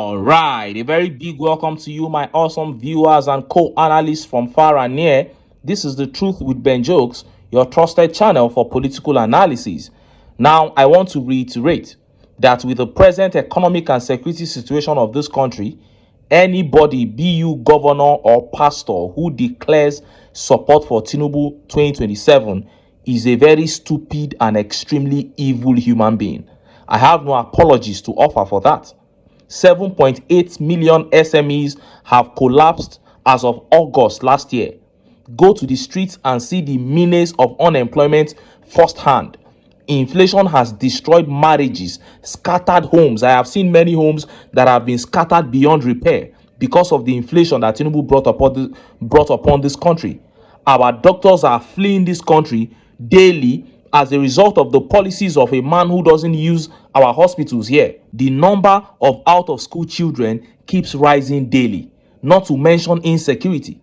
All right, a very big welcome to you, my awesome viewers and co-analysts from far and near. This is The Truth with Ben Jokes, your trusted channel for political analysis. Now, I want to reiterate that with the present economic and security situation of this country, anybody, be you governor or pastor, who declares support for Tinubu 2027 is a very stupid and extremely evil human being. I have no apologies to offer for that. 7.8 million SMEs have collapsed as of August last year. Go to the streets and see the menace of unemployment firsthand. Inflation has destroyed marriages, scattered homes. I have seen many homes that have been scattered beyond repair because of the inflation that Tinubu brought upon this country. Our doctors are fleeing this country daily as a result of the policies of a man who doesn't use our hospitals here. The number of out-of-school children keeps rising daily, not to mention insecurity.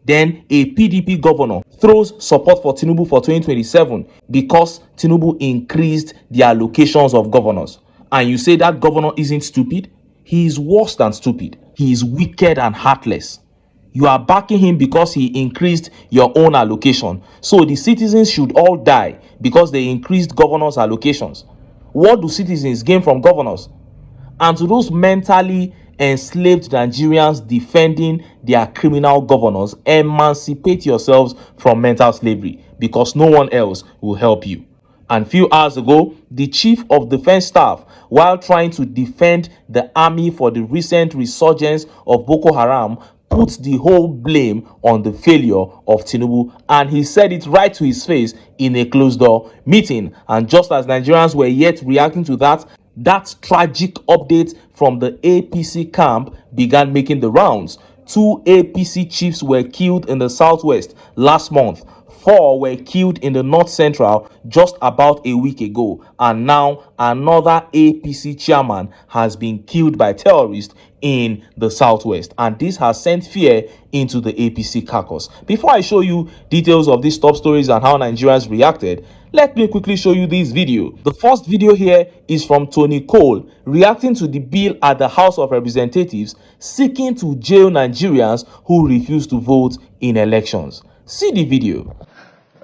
Then a PDP governor throws support for Tinubu for 2027 because Tinubu increased the allocations of governors. And you say that governor isn't stupid? He is worse than stupid. He is wicked and heartless. You are backing him because he increased your own allocation. So the citizens should all die because they increased governors' allocations. What do citizens gain from governors? And to those mentally enslaved Nigerians defending their criminal governors, emancipate yourselves from mental slavery because no one else will help you. And few hours ago, the chief of defense staff, while trying to defend the army for the recent resurgence of Boko Haram, put the whole blame on the failure of Tinubu, and he said it right to his face in a closed-door meeting. And just as Nigerians were yet reacting to that tragic update from the APC camp began making the rounds. 2 APC chiefs were killed in the southwest last month. 4 were killed in the north central just about a week ago, and now another APC chairman has been killed by terrorists in the southwest, and this has sent fear into the APC caucus. Before I show you details of these top stories and how Nigerians reacted, let me quickly show you this video. The first video here is from Tony Cole reacting to the bill at the House of Representatives seeking to jail Nigerians who refuse to vote in elections. See the video.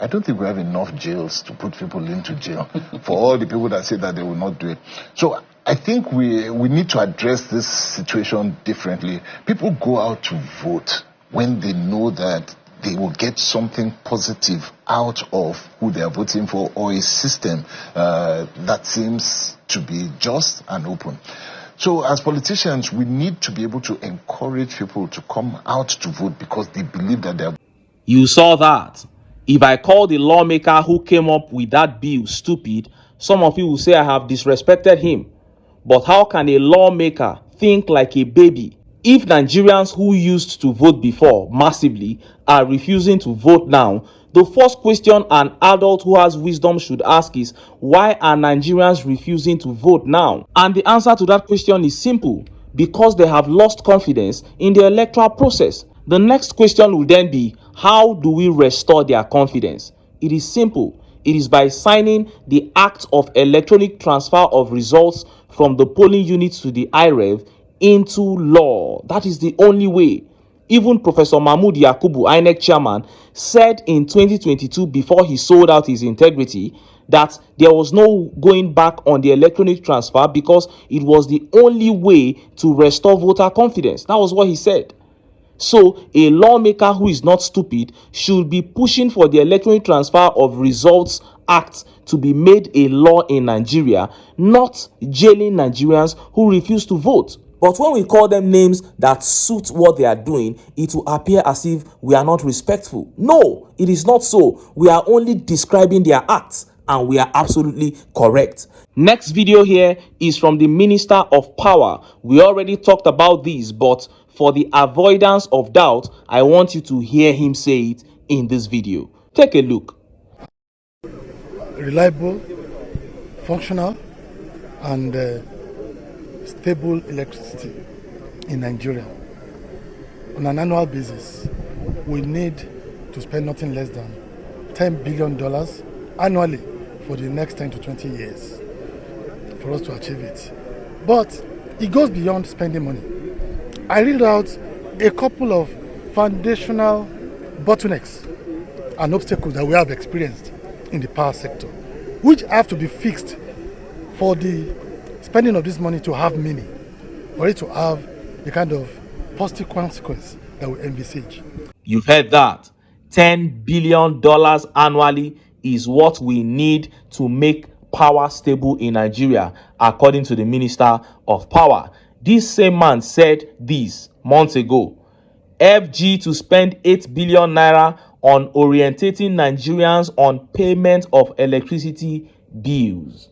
I don't think we have enough jails to put people into jail for all the people that say that they will not do it. So I think we need to address this situation differently. People go out to vote when they know that they will get something positive out of who they are voting for, or a system that seems to be just and open. So as politicians, we need to be able to encourage people to come out to vote because they believe that they are... You saw that. If I call the lawmaker who came up with that bill stupid, some of you will say I have disrespected him. But how can a lawmaker think like a baby? If Nigerians who used to vote before massively are refusing to vote now, the first question an adult who has wisdom should ask is, why are Nigerians refusing to vote now? And the answer to that question is simple: because they have lost confidence in the electoral process. The next question will then be, how do we restore their confidence? It is simple. It is by signing the Act of Electronic Transfer of Results from the polling units to the IREV into law. That is the only way. Even Professor Mahmood Yakubu, INEC chairman, said in 2022, before he sold out his integrity, that there was no going back on the electronic transfer because it was the only way to restore voter confidence. That was what he said. So a lawmaker who is not stupid should be pushing for the Electronic Transfer of Results Act to be made a law in Nigeria, not jailing Nigerians who refuse to vote. But when we call them names that suit what they are doing, it will appear as if we are not respectful. No, it is not so. We are only describing their acts, and we are absolutely correct. Next video here is from the Minister of Power. We already talked about this, but for the avoidance of doubt, I want you to hear him say it in this video. Take a look. Reliable, functional, and stable electricity in Nigeria. On an annual basis, we need to spend nothing less than $10 billion annually for the next 10 to 20 years for us to achieve it. But it goes beyond spending money. I read out a couple of foundational bottlenecks and obstacles that we have experienced in the power sector, which have to be fixed for the spending of this money to have meaning, for it to have the kind of positive consequence that we envisage. You've heard that. $10 billion annually is what we need to make power stable in Nigeria, according to the Minister of Power. This same man said this months ago. FG to spend 8 billion naira on orientating Nigerians on payment of electricity bills.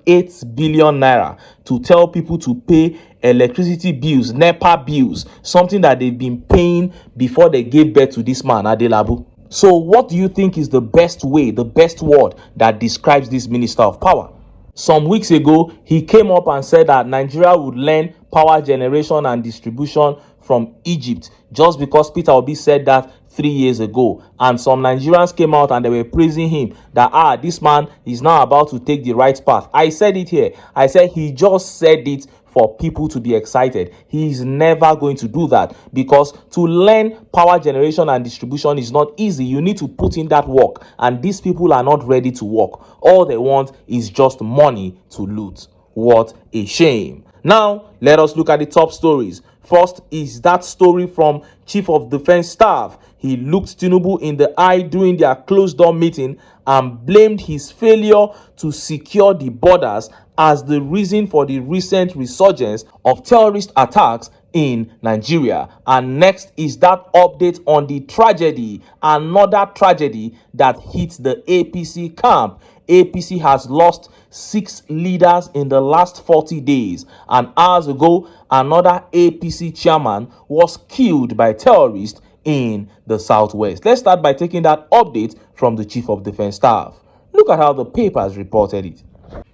8 billion naira to tell people to pay electricity bills, NEPA bills, something that they've been paying before they gave birth to this man, Adelabu. So what do you think is the best way, the best word that describes this Minister of Power? Some weeks ago, he came up and said that Nigeria would learn power generation and distribution from Egypt just because Peter Obi said that 3 years ago. And some Nigerians came out and they were praising him that, this man is now about to take the right path. I said it here. I said he just said it for people to be excited. He is never going to do that, because to learn power generation and distribution is not easy. You need to put in that work, and these people are not ready to work. All they want is just money to loot. What a shame. Now, let us look at the top stories. First is that story from Chief of Defense Staff. He looked Tinubu in the eye during their closed-door meeting and blamed his failure to secure the borders as the reason for the recent resurgence of terrorist attacks in Nigeria. And next is that update on the tragedy, another tragedy that hit the APC camp. APC has lost 6 leaders in the last 40 days. And hours ago, another APC chairman was killed by terrorists in the southwest. Let's start by taking that update from the Chief of Defense Staff. Look at how the papers reported it.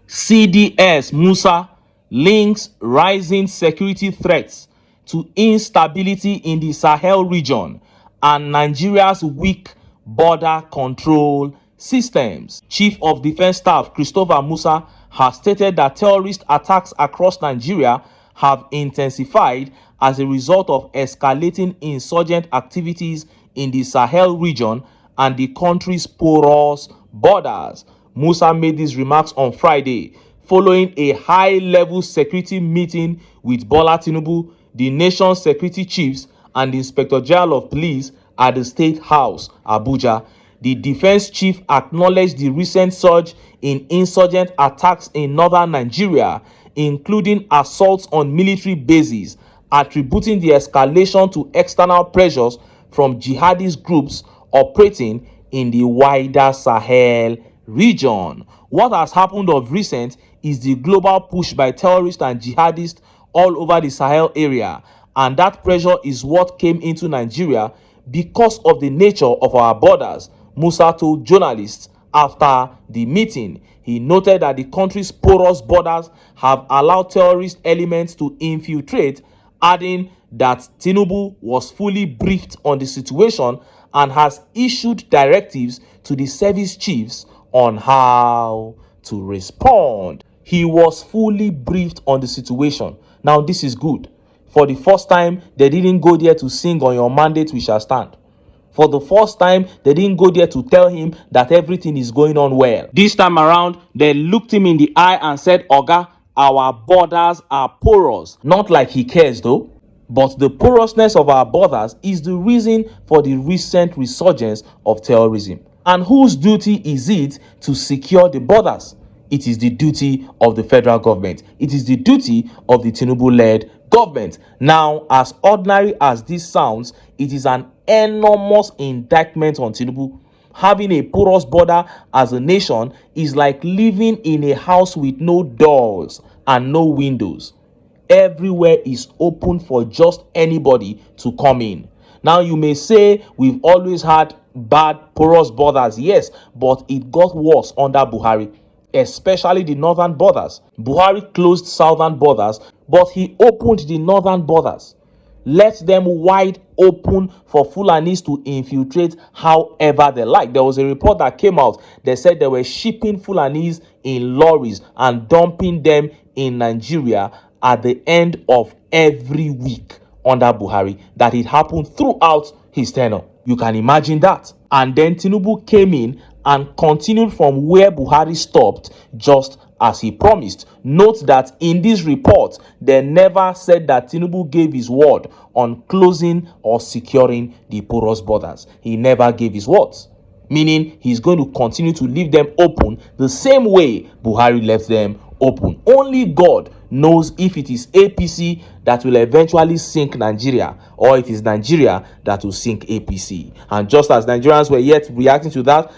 CDS Musa links rising security threats to instability in the Sahel region and Nigeria's weak border control systems. Chief of Defense Staff Christopher Musa has stated that terrorist attacks across Nigeria have intensified as a result of escalating insurgent activities in the Sahel region and the country's porous borders. Musa made these remarks on Friday following a high-level security meeting with Bola Tinubu, the nation's security chiefs, and the Inspector General of Police at the State House, Abuja. The defense chief acknowledged the recent surge in insurgent attacks in northern Nigeria, including assaults on military bases, attributing the escalation to external pressures from jihadist groups operating in the wider Sahel region. What has happened of recent is the global push by terrorists and jihadists all over the Sahel area, and that pressure is what came into Nigeria because of the nature of our borders, Musa told journalists after the meeting. He noted that the country's porous borders have allowed terrorist elements to infiltrate, adding that Tinubu was fully briefed on the situation and has issued directives to the service chiefs on how to respond. He was fully briefed on the situation. Now, this is good. For the first time, they didn't go there to sing on your mandate we shall stand. For the first time, they didn't go there to tell him that everything is going on well. This time around, they looked him in the eye and said, Oga, our borders are porous. Not like he cares though. But the porousness of our borders is the reason for the recent resurgence of terrorism. And whose duty is it to secure the borders? It is the duty of the federal government. It is the duty of the Tinubu-led government. Now, as ordinary as this sounds, it is an enormous indictment on Tinubu. Having a porous border as a nation is like living in a house with no doors and no windows. Everywhere is open for just anybody to come in. Now, you may say we've always had bad porous borders. Yes, but it got worse under Buhari, especially the northern borders. Buhari closed southern borders, but he opened the northern borders. Let them wide open for Fulanis to infiltrate however they like. There was a report that came out. They said they were shipping Fulanis in lorries and dumping them in Nigeria at the end of every week under Buhari, that it happened throughout his tenure. You can imagine that. And then Tinubu came in and continued from where Buhari stopped, just as he promised. Note that in this report, they never said that Tinubu gave his word on closing or securing the porous borders. He never gave his words, meaning he's going to continue to leave them open the same way Buhari left them open. Only God knows if it is APC that will eventually sink Nigeria, or it is Nigeria that will sink APC. And just as Nigerians were yet reacting to that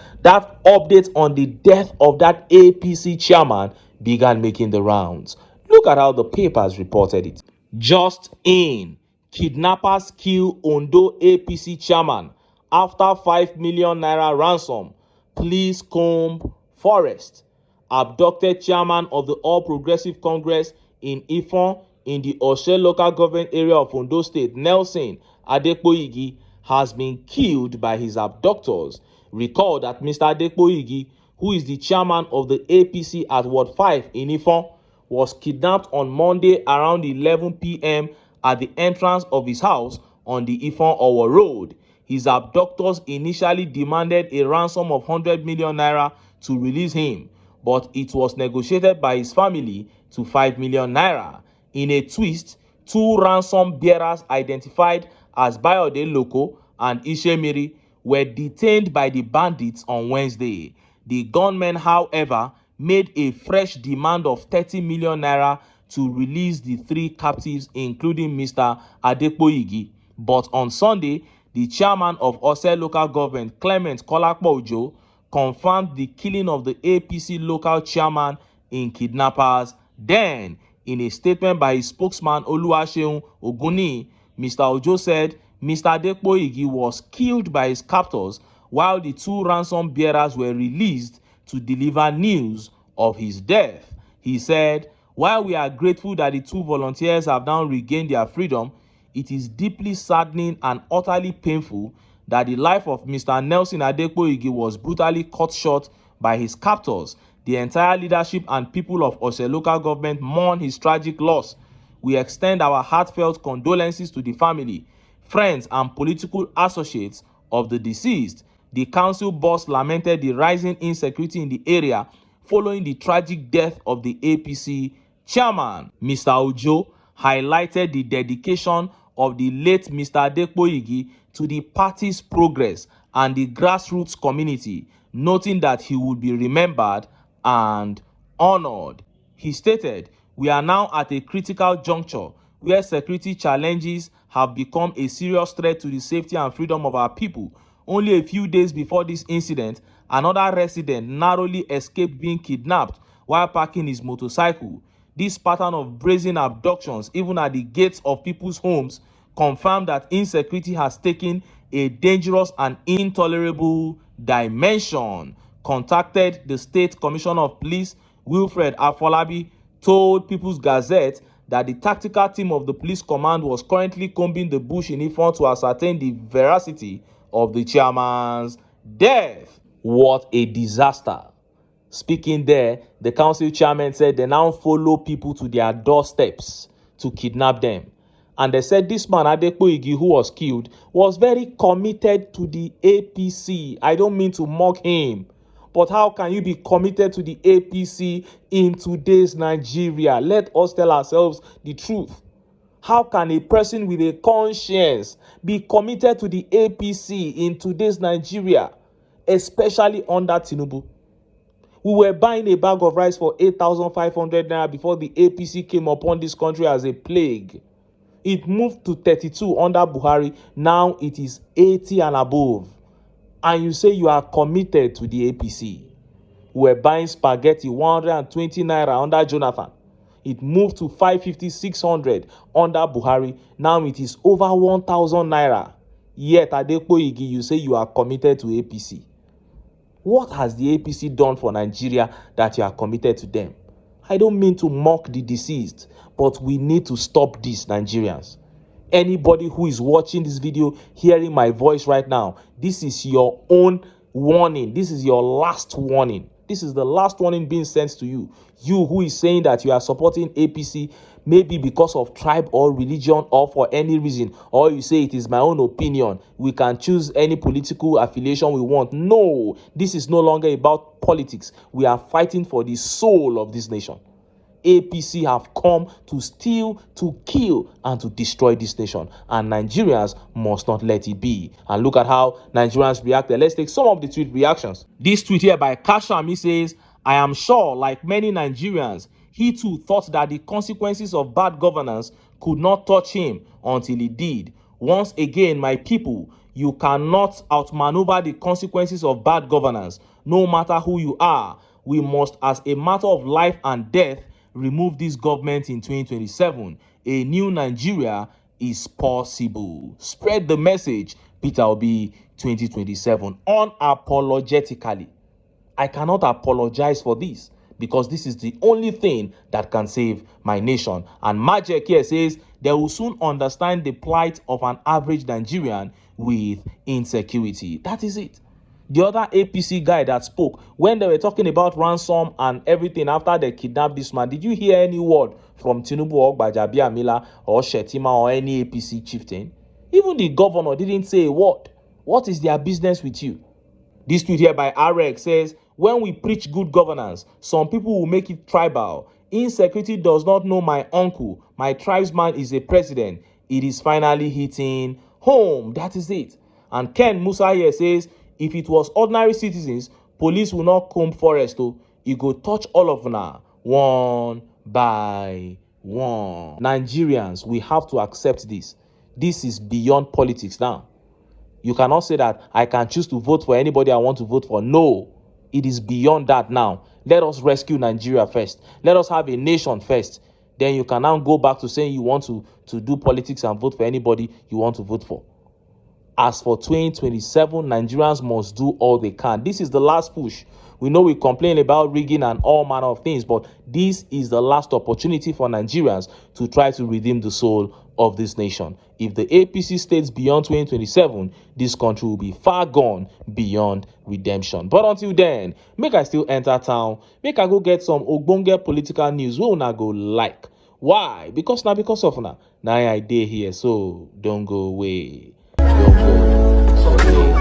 update on the death of that APC chairman began making the rounds. Look at how the papers reported it. Just in, kidnappers kill Ondo APC chairman after 5 million naira ransom. Please comb forest. Abducted chairman of the All Progressive Congress in Ifon in the Oshe local government area of Ondo State, Nelson Adepoigi, has been killed by his abductors. Recall that Mr. Adepoigi, who is the chairman of the APC at Ward 5 in Ifon, was kidnapped on Monday around 11 p.m. at the entrance of his house on the Ifon-Owo Road. His abductors initially demanded a ransom of 100 million naira to release him, but it was negotiated by his family to 5 million naira. In a twist, two ransom bearers identified as Bayode Loko and Ishemiri were detained by the bandits on Wednesday. The gunmen, however, made a fresh demand of 30 million naira to release the three captives, including Mr. Adepoigi. But on Sunday, the chairman of Ose local government, Clement Kolakpo Ojo, confirmed the killing of the APC local chairman in kidnappers. Then, in a statement by his spokesman Oluwaseun Oguni, Mr. Ojo said Mr. Adepoigi was killed by his captors while the two ransom bearers were released to deliver news of his death. He said, "While we are grateful that the two volunteers have now regained their freedom, it is deeply saddening and utterly painful that the life of Mr. Nelson Adepoigi was brutally cut short by his captors. The entire leadership and people of Ose local government mourn his tragic loss. We extend our heartfelt condolences to the family, friends, and political associates of the deceased." The council boss lamented the rising insecurity in the area following the tragic death of the APC chairman. Mr. Ojo highlighted the dedication of the late Mr. Adepoigi to the party's progress and the grassroots community, noting that he would be remembered and honored. He stated, "We are now at a critical juncture where security challenges have become a serious threat to the safety and freedom of our people. Only a few days before this incident, another resident narrowly escaped being kidnapped while parking his motorcycle. This pattern of brazen abductions, even at the gates of people's homes, confirmed that insecurity has taken a dangerous and intolerable dimension." Contacted the State Commissioner of Police, Wilfred Afolabi, told People's Gazette that the tactical team of the police command was currently combing the bush in Ifon to ascertain the veracity of the chairman's death. What a disaster. Speaking there, the council chairman said they now follow people to their doorsteps to kidnap them. And they said this man, Adepoigi, who was killed, was very committed to the APC. I don't mean to mock him, but how can you be committed to the APC in today's Nigeria? Let us tell ourselves the truth. How can a person with a conscience be committed to the APC in today's Nigeria, especially under Tinubu? We were buying a bag of rice for 8,500 naira before the APC came upon this country as a plague. It moved to 32 under Buhari. Now it is 80 and above. And you say you are committed to the APC. We were buying spaghetti 120 naira under Jonathan. It moved to 550, 600 under Buhari. Now it is over 1,000 naira. Yet, Adepoigi, you say you are committed to APC. What has the APC done for Nigeria that you are committed to them? I don't mean to mock the deceased, but we need to stop this, Nigerians. Anybody who is watching this video, hearing my voice right now, this is your own warning. This is your last warning. This is the last warning being sent to you. You who is saying that you are supporting APC, maybe because of tribe or religion or for any reason, or you say it is my own opinion, we can choose any political affiliation we want. No, this is no longer about politics. We are fighting for the soul of this nation. APC have come to steal, to kill, and to destroy this nation. And Nigerians must not let it be. And look at how Nigerians reacted. Let's take some of the tweet reactions. This tweet here by Kashami says, I am sure, like many Nigerians, he too thought that the consequences of bad governance could not touch him until it did. Once again, my people, you cannot outmaneuver the consequences of bad governance, no matter who you are. We must, as a matter of life and death, remove this government in 2027. A new Nigeria is possible. Spread the message. Peter Obi 2027 unapologetically. I cannot apologize for this because this is the only thing that can save my nation. And Majek here says they will soon understand the plight of an average Nigerian with insecurity. That is it. The other APC guy that spoke, when they were talking about ransom and everything after they kidnapped this man, did you hear any word from Tinubu or Gbajabiamila or Shetima or any APC chieftain? Even the governor didn't say a word. What is their business with you? This tweet here by RX says, when we preach good governance, some people will make it tribal. Insecurity does not know my uncle. My tribesman is a president. It is finally hitting home. That is it. And Ken Musa here says, if it was ordinary citizens, police will not comb forest. It go touch all of them one by one. Nigerians, we have to accept this. This is beyond politics now. You cannot say that I can choose to vote for anybody I want to vote for. No, it is beyond that now. Let us rescue Nigeria first. Let us have a nation first. Then you can now go back to saying you want to do politics and vote for anybody you want to vote for. As for 2027, Nigerians must do all they can. This is the last push. We know we complain about rigging and all manner of things, but this is the last opportunity for Nigerians to try to redeem the soul of this nation. If the APC stays beyond 2027, this country will be far gone beyond redemption. But until then, make I still enter town, make I go get some ogbonge political news wey una go like. Why? Because of una. Now I dey here, so don't go away. Your boy, Sunday.